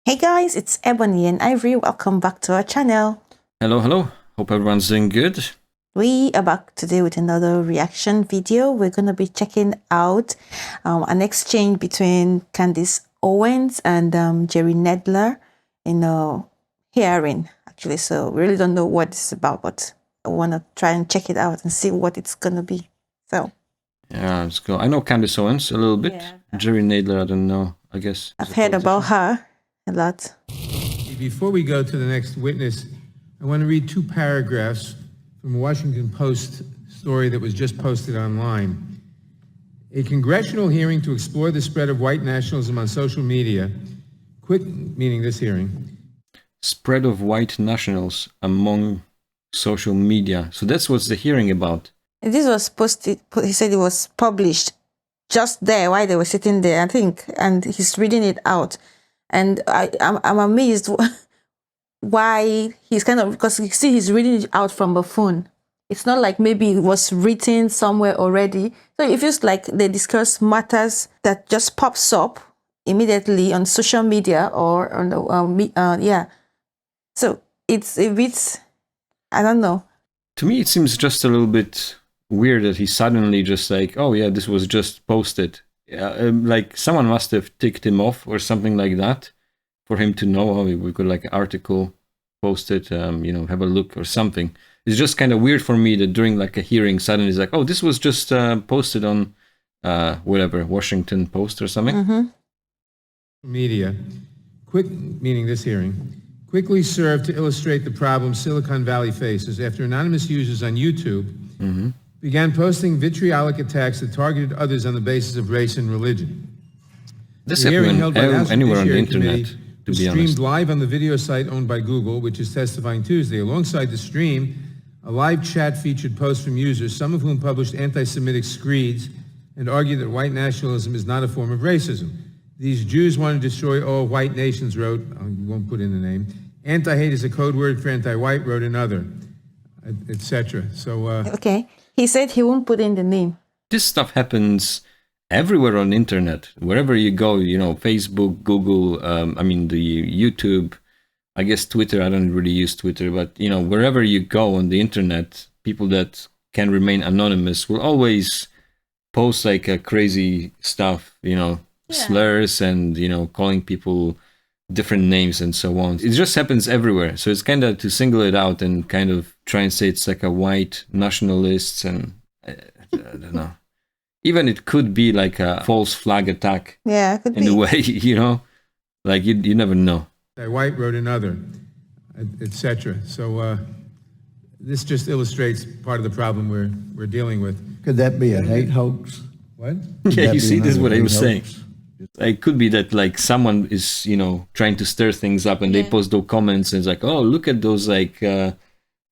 Hey guys, it's Ebony and Ivory. Welcome back to our channel. Hello, hello. Hope everyone's doing good. We are back today with another reaction video. We're going to be checking out an exchange between Candace Owens and Jerry Nadler in a hearing, actually. So we really don't know what it's about, but I want to try and check it out and see what it's going to be. So yeah, let's go. I know Candace Owens a little bit. Yeah. Jerry Nadler, I don't know, I guess. I've heard about her a lot. Before we go to the next witness, I want to read two paragraphs from a Washington Post story that was just posted online. A congressional hearing to explore the spread of white nationalism on social media, meaning this hearing. Spread of white nationals among social media. So that's what's the hearing about. This was posted, he said it was published just there while they were sitting there, I think, and he's reading it out. And I'm amazed why he's kind of, because you see he's reading it out from a phone. It's not like maybe it was written somewhere already. So it feels like they discuss matters that just pops up immediately on social media or on the, yeah. So it's a bit, I don't know. To me, it seems just a little bit weird that he suddenly just like, oh yeah, this was just posted. Like someone must have ticked him off or something like that for him to know, oh, we've got like an article posted, have a look or something. It's just kind of weird for me that during like a hearing, suddenly it's like, oh, this was just posted on whatever, Washington Post or something. Mm-hmm. Media, meaning this hearing, quickly served to illustrate the problem Silicon Valley faces after anonymous users on YouTube began posting vitriolic attacks that targeted others on the basis of race and religion. This happened anywhere on the internet, to be honest. Streamed live on the video site owned by Google, which is testifying Tuesday. Alongside the stream, a live chat featured posts from users, some of whom published anti-Semitic screeds and argued that white nationalism is not a form of racism. These Jews want to destroy all white nations, wrote, you won't put in the name. Anti-hate is a code word for anti-white, wrote another, etc. So, okay. He said he won't put in the name. This stuff happens everywhere on the internet. Wherever you go, Facebook, Google, the YouTube, I guess Twitter. I don't really use Twitter, but, wherever you go on the internet, people that can remain anonymous will always post like a crazy stuff, slurs and, calling people different names and so on. It just happens everywhere. So it's kind of to single it out and kind of try and say it's like a white nationalists and I don't know. Even it could be like a false flag attack. Yeah, it could in be. a way, like you never know. White wrote another, etc. So this just illustrates part of the problem we're dealing with. Could that be a hate hoax? What? Yeah, you see, this is what I was saying. It could be that like someone is, trying to stir things up and they post those comments and it's like, oh, look at those like,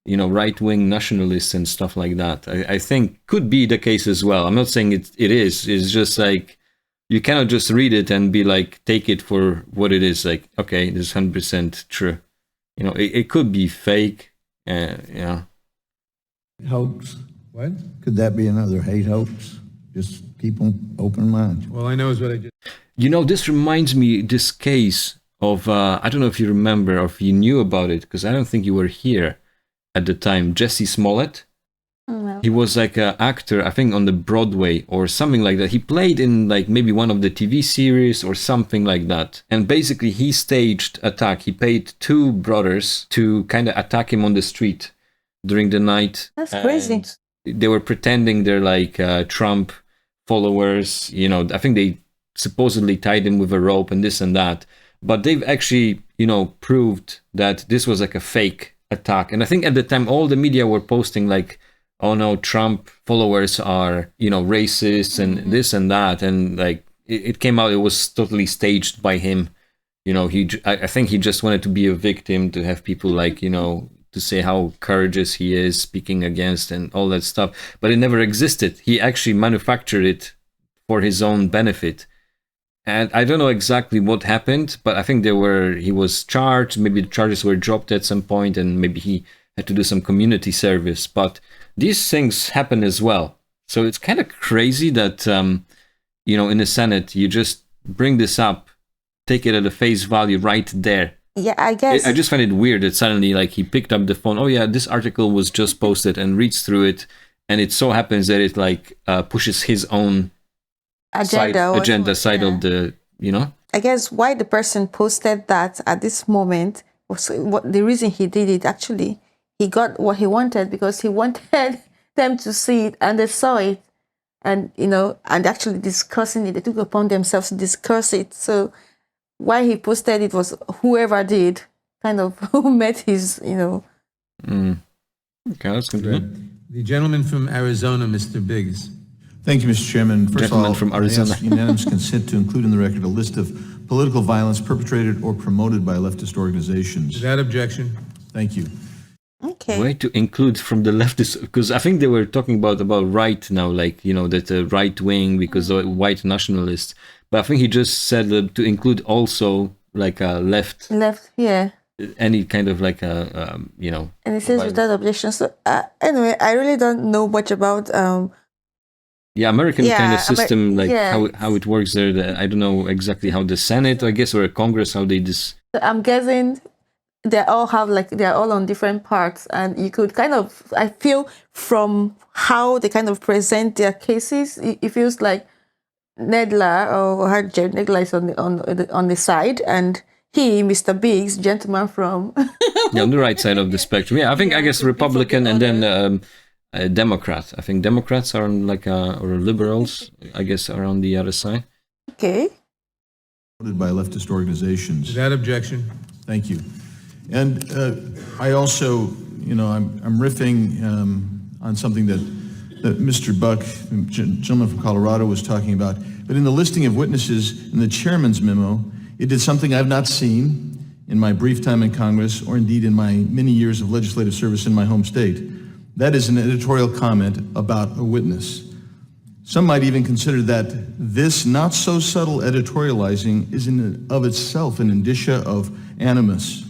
right-wing nationalists and stuff like that. I think could be the case as well. I'm not saying it is. It's just like, you cannot just read it and be like, take it for what it is. Like, okay, this is 100% true. It could be fake. Hoax. What? Could that be another hate hoax? Just keep an open mind. Well, I know is what I just... This reminds me, this case of, I don't know if you remember or if you knew about it, because I don't think you were here at the time, Jesse Smollett. No. He was like an actor, I think on the Broadway or something like that. He played in like maybe one of the TV series or something like that. And basically he staged attack. He paid two brothers to kind of attack him on the street during the night. That's crazy. They were pretending they're like Trump followers. I think they supposedly tied him with a rope and this and that. But they've actually, proved that this was like a fake attack. And I think at the time, all the media were posting like, oh no, Trump followers are, racist and this and that. And like, it came out, it was totally staged by him. I think he just wanted to be a victim, to have people like, to say how courageous he is speaking against and all that stuff. But it never existed. He actually manufactured it for his own benefit. And I don't know exactly what happened, but I think he was charged. Maybe the charges were dropped at some point and maybe he had to do some community service. But these things happen as well. So it's kind of crazy that, in the Senate, you just bring this up take it at a face value right there. Yeah, I guess. I just find it weird that suddenly, like, he picked up the phone. Oh yeah, this article was just posted, and reads through it, and it so happens that it like pushes his own agenda side of the, you know. I guess why the person posted that at this moment was what the reason he did it. Actually, he got what he wanted because he wanted them to see it, and they saw it, and and actually discussing it. They took upon themselves to discuss it. So why he posted it was whoever did kind of who met his, Okay, let's continue. The gentleman from Arizona, Mr. Biggs. Thank you, Mr. Chairman. First Gentleman of all, from Arizona. I ask unanimous consent to include in the record a list of political violence perpetrated or promoted by leftist organizations. Without objection. Thank you. Okay. Way to include from the leftist, because I think they were talking about right now, like, that the right wing, because the white nationalists. But I think he just said to include also like a left, yeah, any kind of like And it says without objection. So anyway, I really don't know much about American kind of system, yeah. how it works there. I don't know exactly how the Senate, I guess, or a Congress, how they I'm guessing they're all on different parts, and you could kind of, I feel from how they kind of present their cases, it feels like Nadler or Jerry Nadler is on the side, and he, Mr. Biggs, gentleman from on the right side of the spectrum. Yeah, I guess Republican and then Democrat. I think Democrats are on or liberals, I guess, are on the other side. Okay. By leftist organizations. Without objection. Thank you. And I also, I'm riffing on something that Mr. Buck, gentleman from Colorado, was talking about. But in the listing of witnesses in the chairman's memo, it did something I've not seen in my brief time in Congress, or indeed in my many years of legislative service in my home state. That is an editorial comment about a witness. Some might even consider that this not so subtle editorializing is in and of itself an indicia of animus.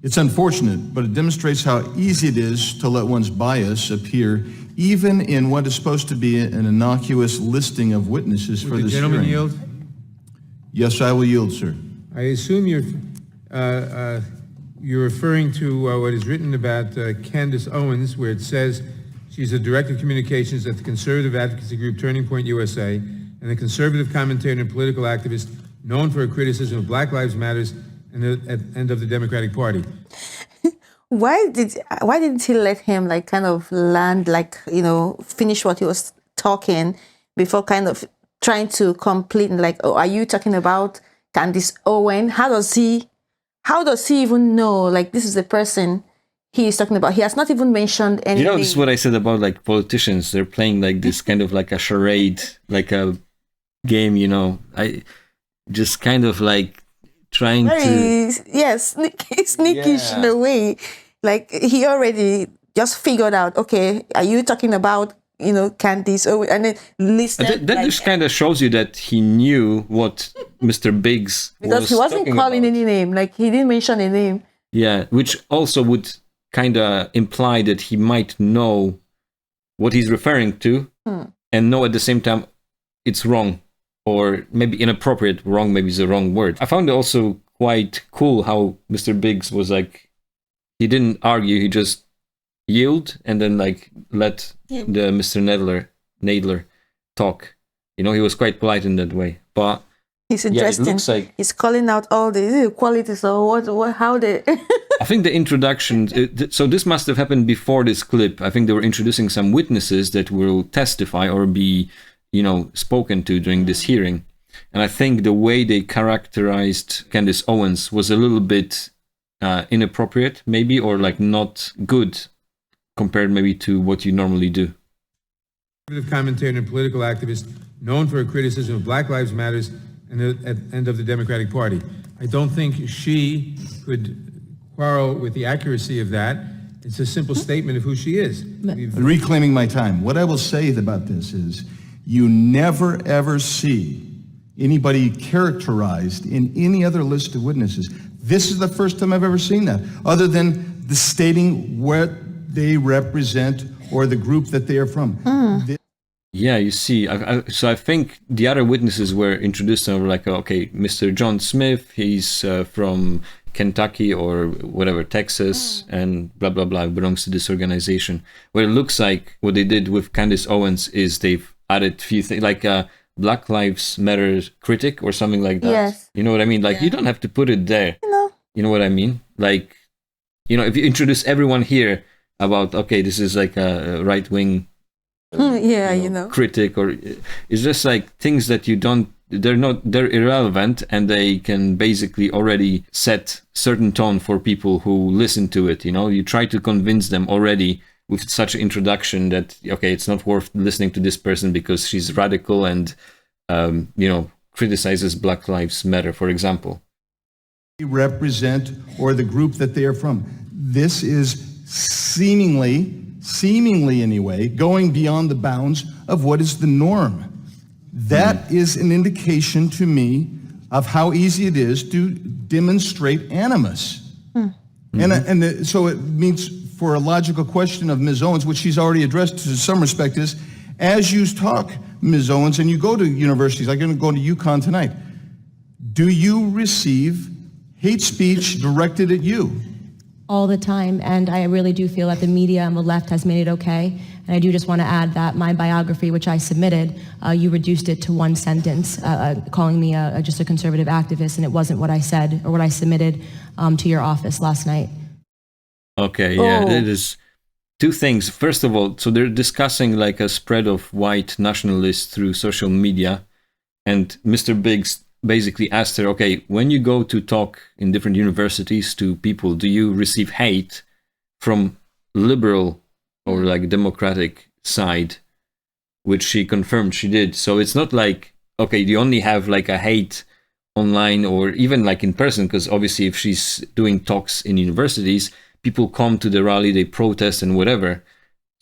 It's unfortunate, but it demonstrates how easy it is to let one's bias appear even in what is supposed to be an innocuous listing of witnesses for this hearing. Would the gentleman yield? Yes, I will yield, sir. I assume you're referring to what is written about Candace Owens, where it says she's a director of communications at the conservative advocacy group Turning Point USA, and a conservative commentator and political activist known for her criticism of Black Lives Matters and of the Democratic Party. Why didn't he let him kind of land, finish what he was talking before kind of trying to complete are you talking about Candace Owens? How does he even know this is the person he is talking about? He has not even mentioned anything. This is what I said about politicians. They're playing this kind of a charade, like a game, I just kind of trying to... Yes, sneakish in a way. He already just figured out, okay, are you talking about, Candace Owens? And then listen. That just kind of shows you that he knew what Mr. Biggs was because he wasn't calling any name. He didn't mention a name. Yeah, which also would kind of imply that he might know what he's referring to and know at the same time it's wrong. Or maybe inappropriate. Wrong maybe is the wrong word. I found it also quite cool how Mr. Biggs was he didn't argue, he just yielded and then let the Mr. Nadler talk. He was quite polite in that way. But it's interesting. It looks he's calling out all the qualities or how they... I think the introduction, so this must have happened before this clip. I think they were introducing some witnesses that will testify or be spoken to during this hearing. And I think the way they characterized Candace Owens was a little bit inappropriate, maybe, or like good compared maybe to what you normally do. Commentator and political activist known for her criticism of Black Lives Matters and of the Democratic Party. I don't think she could quarrel with the accuracy of that. It's a simple statement of who she is. Reclaiming my time. What I will say about this is you never ever see anybody characterized in any other list of witnesses. This is the first time I've ever seen that, other than the stating what they represent or the group that they are from. Yeah, you see, so I think the other witnesses were introduced and were like, okay, Mr. John Smith, he's from Kentucky or whatever, Texas, and blah, blah, blah, belongs to this organization. Where it looks like what they did with Candace Owens is they've added few things, like a Black Lives Matter critic or something like that. Yes. You know what I mean? Like, Yeah. you don't have to put it there. You know. You know what I mean? Like, you know, if you introduce everyone here about, okay, this is like a right-wing Yeah, you know. critic, or it's just like things that you don't, they're irrelevant, and they can basically already set certain tone for people who listen to it. You know, you try to convince them already with such an introduction that, okay, it's not worth listening to this person because she's radical and you know, criticizes Black Lives Matter, for example. Represent, or the group that they are from. This is seemingly anyway, going beyond the bounds of what is the norm. That is an indication to me of how easy it is to demonstrate animus. So it means, for a logical question of Ms. Owens, which she's already addressed to some respect, is, as you talk, Ms. Owens, and you go to universities, like I'm going to UConn tonight, do you receive hate speech directed at you? All the time, and I really do feel that the media on the left has made it okay. And I do just want to add that my biography, which I submitted, you reduced it to one sentence, calling me just a conservative activist, and it wasn't what I said or what I submitted to your office last night. Okay, yeah, it is two things. First of all, so they're discussing like a spread of white nationalists through social media, and Mr. Biggs basically asked her, okay, when you go to talk in different universities to people, do you receive hate from liberal or like democratic side? Which she confirmed she did. So it's not like, okay, you only have like a hate online or even like in person, because obviously if she's doing talks in universities, people come to the rally, they protest and whatever.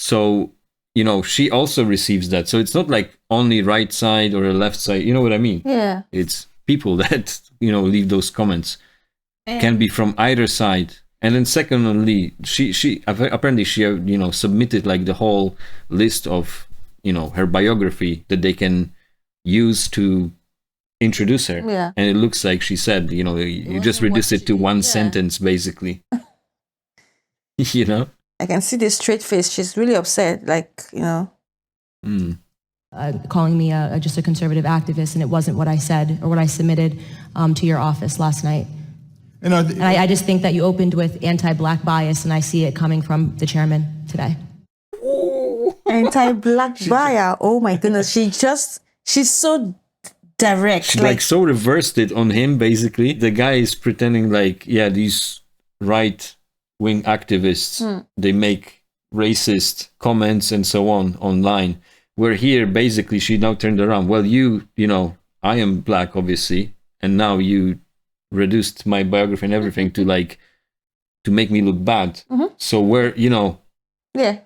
So, you know, she also receives that. So it's not like only right side or a left side. You know what I mean? Yeah. It's people that, you know, leave those comments. Can be from either side. And then secondly, she apparently she, you know, submitted like the whole list of, you know, her biography that they can use to introduce her. Yeah. And it looks like she said, you know, you just reduce it to one sentence, basically. You know? I can see this straight face. She's really upset, like, you know. Calling me just a conservative activist, and it wasn't what I said or what I submitted to your office last night. And I just think that you opened with anti-black bias, and I see it coming from the chairman today. Anti-black bias. Oh my goodness. She's so direct. She like so reversed it on him, basically. The guy is pretending like, yeah, these right-wing activists, they make racist comments and so on online. Where here, basically, she now turned around. Well, you know, I am black, obviously, and now you reduced my biography and everything to like, to make me look bad. So where, you know, yeah.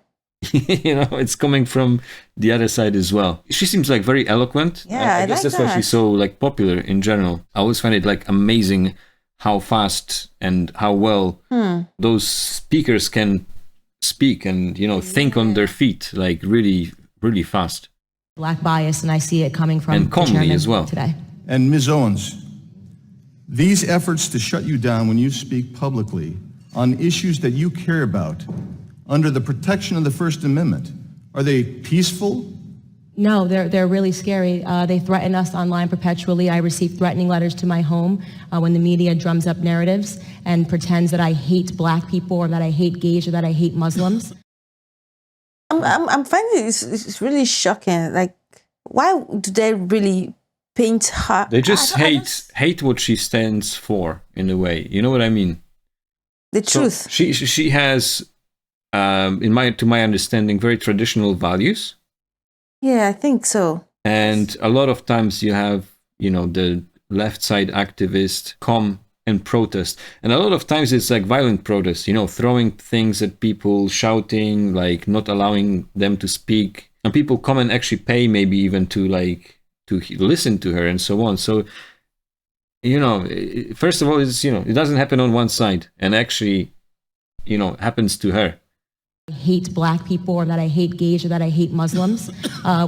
you know, it's coming from the other side as well. She seems like very eloquent. Yeah, I guess like that's why she's so like popular in general. I always find it like amazing how fast and how well those speakers can speak and, you know, think on their feet, like really, really fast. Black bias, and I see it coming from And the calmly chairman as well. today. And Ms. Owens, these efforts to shut you down when you speak publicly on issues that you care about under the protection of the First Amendment, are they peaceful? No, they're really scary. They threaten us online perpetually. I receive threatening letters to my home when the media drums up narratives and pretends that I hate black people or that I hate gays or that I hate Muslims. I'm finding it's really shocking. Like, why do they really paint her? They just hate what she stands for, in a way. You know what I mean? The truth. So she has, to my understanding, very traditional values. Yeah, I think so. And a lot of times you have, you know, the left side activists come and protest. And a lot of times it's like violent protests, you know, throwing things at people, shouting, like not allowing them to speak. And people come and actually pay maybe even to like, to listen to her and so on. So, you know, first of all, it's, you know, it doesn't happen on one side and actually, you know, happens to her. hate black people or that I hate gays or that I hate Muslims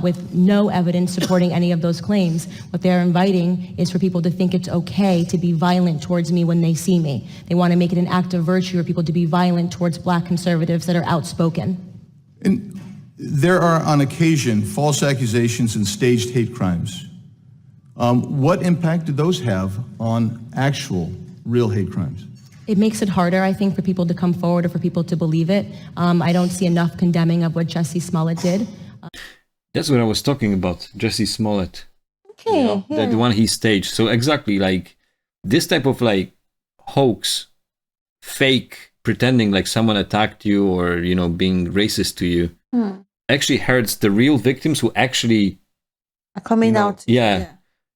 with no evidence supporting any of those claims. What they're inviting is for people to think it's okay to be violent towards me when they see me. They want to make it an act of virtue for people to be violent towards black conservatives that are outspoken. And there are, on occasion, false accusations and staged hate crimes. What impact do those have on actual, real hate crimes? It makes it harder, I think, for people to come forward or for people to believe it. I don't see enough condemning of what Jussie Smollett did. That's what I was talking about, Jussie Smollett. Okay, You know, yeah. the one he staged. So exactly, like, this type of, like, hoax, fake, pretending like someone attacked you or, you know, being racist to you, actually hurts the real victims who actually... Coming out. Yeah.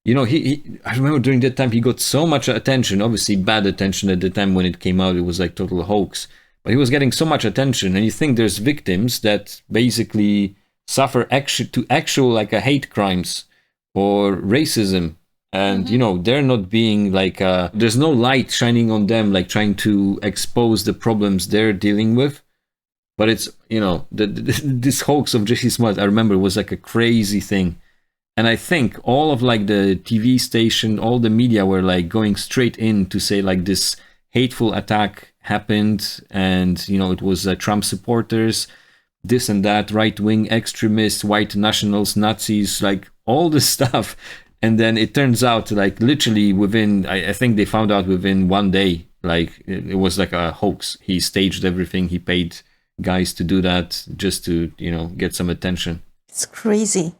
You know, I remember during that time, he got so much attention, obviously bad attention at the time when it came out, it was like total hoax, but he was getting so much attention. And you think there's victims that basically suffer actual like a hate crimes or racism. And, you know, they're not being like, there's no light shining on them, like trying to expose the problems they're dealing with. But it's, you know, this hoax of Jussie Smollett, I remember, was like a crazy thing. And I think all of like the TV station, all the media were like going straight in to say like this hateful attack happened, and you know it was Trump supporters, this and that, right-wing extremists, white nationals, Nazis, like all this stuff. And then it turns out like literally within, I think they found out within one day, like it was like a hoax. He staged everything. He paid guys to do that just to, you know, get some attention. It's crazy.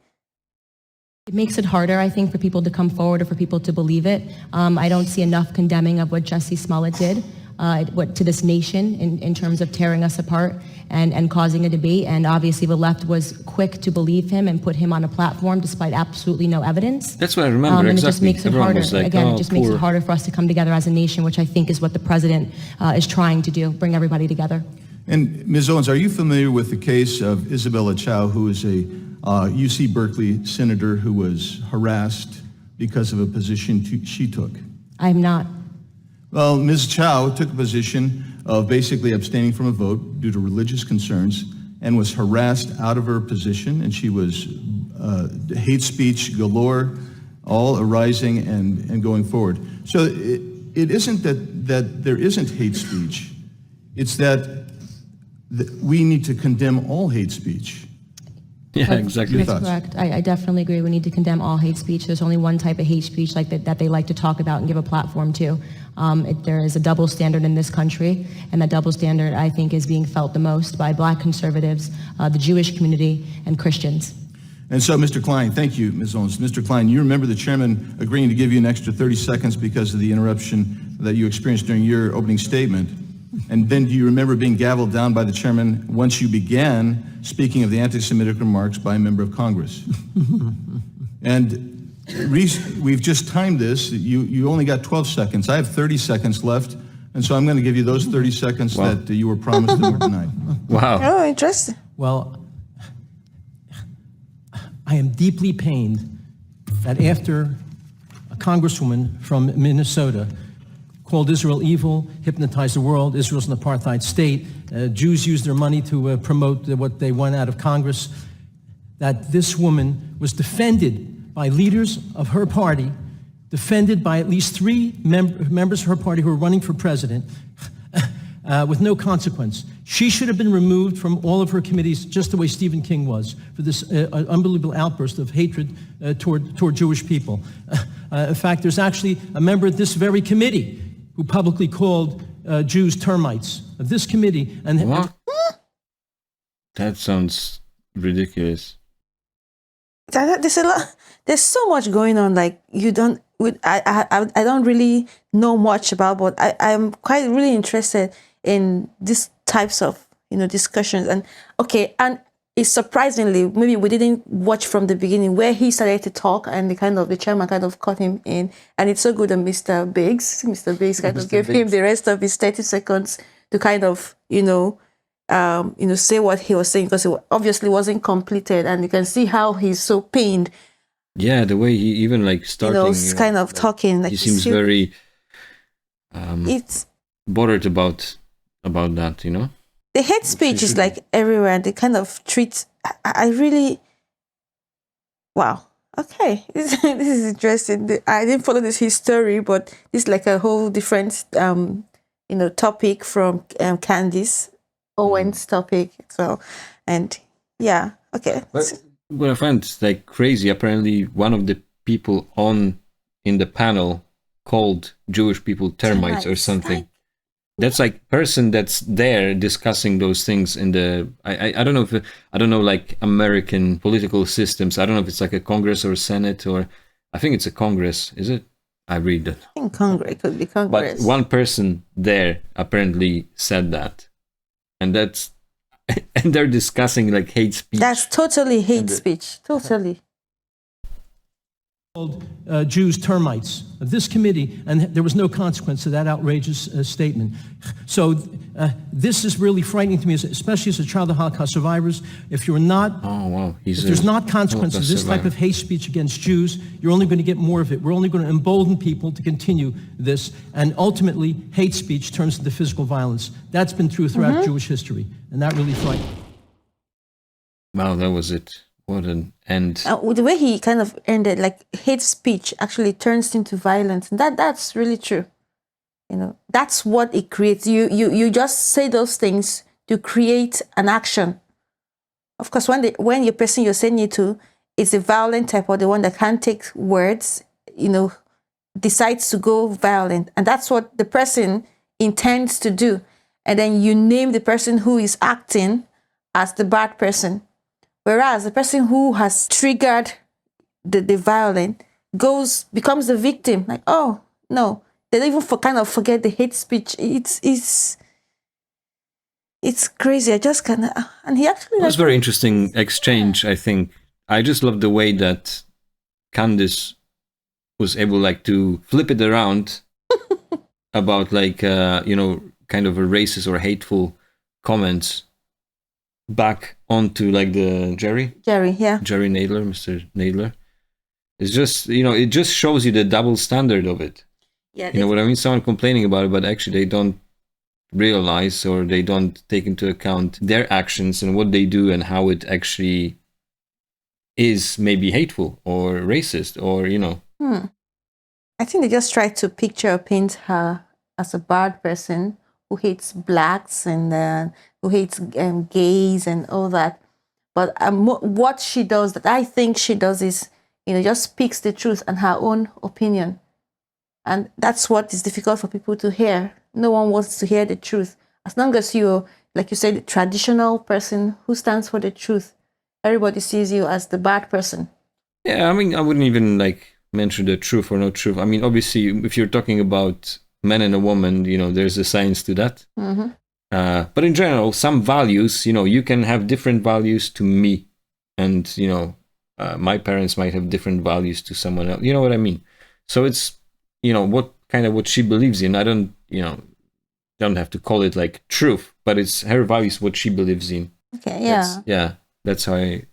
It makes it harder, I think, for people to come forward or for people to believe it. I don't see enough condemning of what Jussie Smollett did to this nation in terms of tearing us apart and causing a debate. And obviously the left was quick to believe him and put him on a platform despite absolutely no evidence. That's what I remember, And exactly. it just makes it Everyone harder. was like, Again, oh, it just makes poor. it harder for us to come together as a nation, which I think is what the president is trying to do, bring everybody together. And Ms. Owens, are you familiar with the case of Isabella Chow, who is a UC Berkeley senator who was harassed because of a position she took? I'm not. Well, Ms. Chow took a position of basically abstaining from a vote due to religious concerns and was harassed out of her position, and she was hate speech galore, all arising and going forward. So it isn't that there isn't hate speech. It's that we need to condemn all hate speech. Yeah, exactly. That's correct. I definitely agree. We need to condemn all hate speech. There's only one type of hate speech like that they like to talk about and give a platform to. There is a double standard in this country, and that double standard, I think, is being felt the most by black conservatives, the Jewish community, and Christians. And so, Mr. Klein, thank you, Ms. Owens. Mr. Klein, you remember the chairman agreeing to give you an extra 30 seconds because of the interruption that you experienced during your opening statement. And then do you remember being gavelled down by the chairman once you began speaking of the anti-Semitic remarks by a member of Congress? And we've just timed this. You only got 12 seconds. I have 30 seconds left. And so I'm going to give you those 30 seconds that you were promised and were denied. Wow. Oh, interesting. Well, I am deeply pained that after a congresswoman from Minnesota called Israel evil, hypnotized the world, Israel's an apartheid state, Jews use their money to promote what they want out of Congress, that this woman was defended by leaders of her party, defended by at least 3 members of her party who are running for president, with no consequence. She should have been removed from all of her committees just the way Stephen King was for this unbelievable outburst of hatred toward Jewish people. In fact, there's actually a member of this very committee who publicly called Jews termites of this committee. And What? That sounds ridiculous. There's a lot. There's so much going on. Like you don't. I don't really know much about, but I'm quite really interested in these types of discussions. And and it's surprisingly maybe we didn't watch from the beginning where he started to talk and the chairman kind of caught him in, and it's so good that Mr. Biggs kind of gave him the rest of his 30 seconds to kind of say what he was saying, because it obviously wasn't completed, and you can see how he's so pained. Yeah, the way he even like starting, kind of talking. Like he seems very it's bothered about that. The hate speech is like everywhere. They kind of treat. I really. Wow. Okay, this is interesting. I didn't follow this history, but it's like a whole different, topic from Candace Owens topic. So, and yeah, okay. But what I find like crazy, apparently one of the people in the panel called Jewish people termites or something. That's like person that's there discussing those things in the I don't know if I don't know like American political systems. I don't know if it's like a Congress or a Senate, or I think it's a Congress. Is it? I read that. I think Congress, it could be Congress. But one person there apparently said that, and that's and they're discussing like hate speech. That's totally hate speech. Totally. Called Jews termites. This committee, and there was no consequence to that outrageous statement. So this is really frightening to me, especially as a child of Holocaust survivors. If you're not, if there's not consequence to this type of hate speech against Jews, you're only going to get more of it. We're only going to embolden people to continue this, and ultimately, hate speech turns into physical violence. That's been true throughout Jewish history, and that really frightened. Wow, that was it. What an end. The way he kind of ended, like hate speech actually turns into violence. And that's really true. That's what it creates. You just say those things to create an action. Of course, when your person you're saying it to is a violent type, or the one that can't take words, decides to go violent. And that's what the person intends to do. And then you name the person who is acting as the bad person. Whereas the person who has triggered the violence becomes the victim. Like, oh no, they don't even kind of forget the hate speech. It's crazy. I just kind of, and he actually. It was very interesting exchange. I think I just love the way that Candace was able like to flip it around about like kind of a racist or hateful comments back onto like the Jerry Nadler, Mr. Nadler. It's just, it just shows you the double standard of it. Yeah, you know what I mean? Someone complaining about it, but actually they don't realize, or they don't take into account their actions and what they do and how it actually is maybe hateful or racist or, I think they just try to picture or paint her as a bad person who hates blacks and who hates gays and all that. But what she does, that I think she does, is, just speaks the truth and her own opinion. And that's what is difficult for people to hear. No one wants to hear the truth. As long as you're, like you said, the traditional person who stands for the truth, everybody sees you as the bad person. Yeah, I mean, I wouldn't even mention the truth or no truth. I mean, obviously, if you're talking about man and a woman, there's a science to that. Mm-hmm. But in general, some values, you can have different values to me, and my parents might have different values to someone else. You know what I mean? So it's what she believes in. I don't have to call it like truth, but it's her values, what she believes in. Okay, yeah. That's how I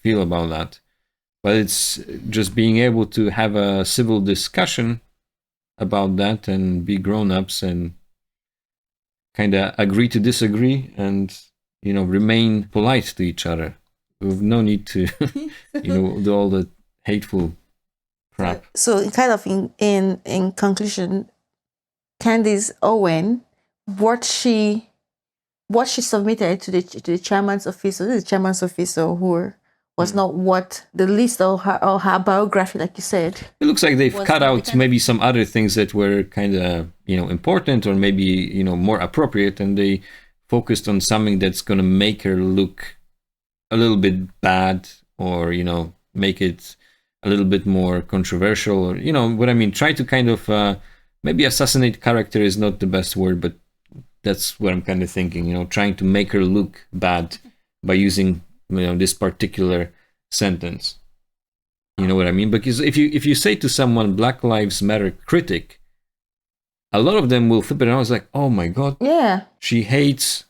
feel about that. But it's just being able to have a civil discussion about that and be grown-ups and kind of agree to disagree and, remain polite to each other. With no need to, do all the hateful crap. So kind of in conclusion, Candace Owens, what she submitted to the chairman's office, or the chairman's office, or who was not what the list of her biography, like you said. It looks like they've cut out maybe some other things that were kind of, important or maybe, more appropriate, and they focused on something that's going to make her look a little bit bad, or, make it a little bit more controversial, or, what I mean, try to kind of, maybe assassinate character is not the best word, but that's what I'm kind of thinking, trying to make her look bad by using this particular sentence. You know what I mean? Because if you say to someone Black Lives Matter critic, a lot of them will flip it around. It's like, oh my God, yeah, she hates,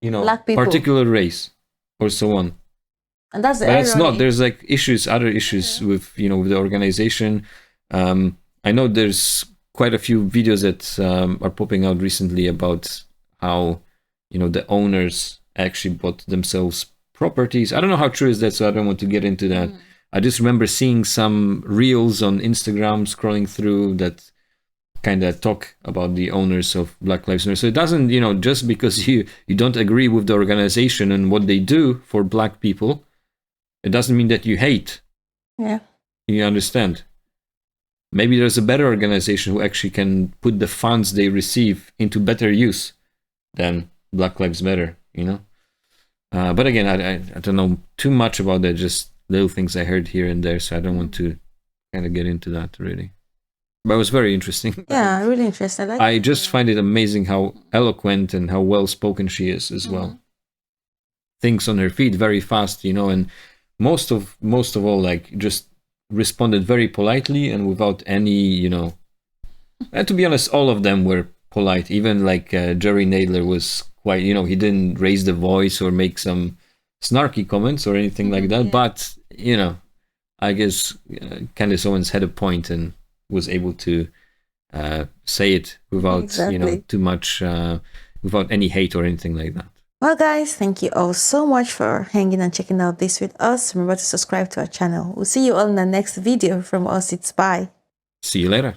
Black people, particular race, or so on. And that's the but irony. it's not. There's like other issues with with the organization. I know there's quite a few videos that are popping out recently about how you know, the owners actually bought themselves properties. I don't know how true is that, so I don't want to get into that. I just remember seeing some reels on Instagram, scrolling through, that kind of talk about the owners of Black Lives Matter. So it doesn't, you know, just because you don't agree with the organization and what they do for black people, it doesn't mean that you hate. Yeah. You understand? Maybe there's a better organization who actually can put the funds they receive into better use than Black Lives Matter, you know? But again, I don't know too much about that, just little things I heard here and there, so I don't want to kind of get into that really. But it was very interesting. Yeah, really interesting. I just find it amazing how eloquent and how well spoken she is as well. Thinks on her feet very fast, you know, and most of all, like, just responded very politely and without any, you know, and to be honest, all of them were polite. Even like Jerry Nadler was quite, you know, he didn't raise the voice or make some snarky comments or anything like that. But, you know, I guess Candace Owens had a point and was able to say it without, you know, too much, without any hate or anything like that. Well, guys, thank you all so much for hanging and checking out this with us. Remember to subscribe to our channel. We'll see you all in the next video. From us, it's bye. See you later.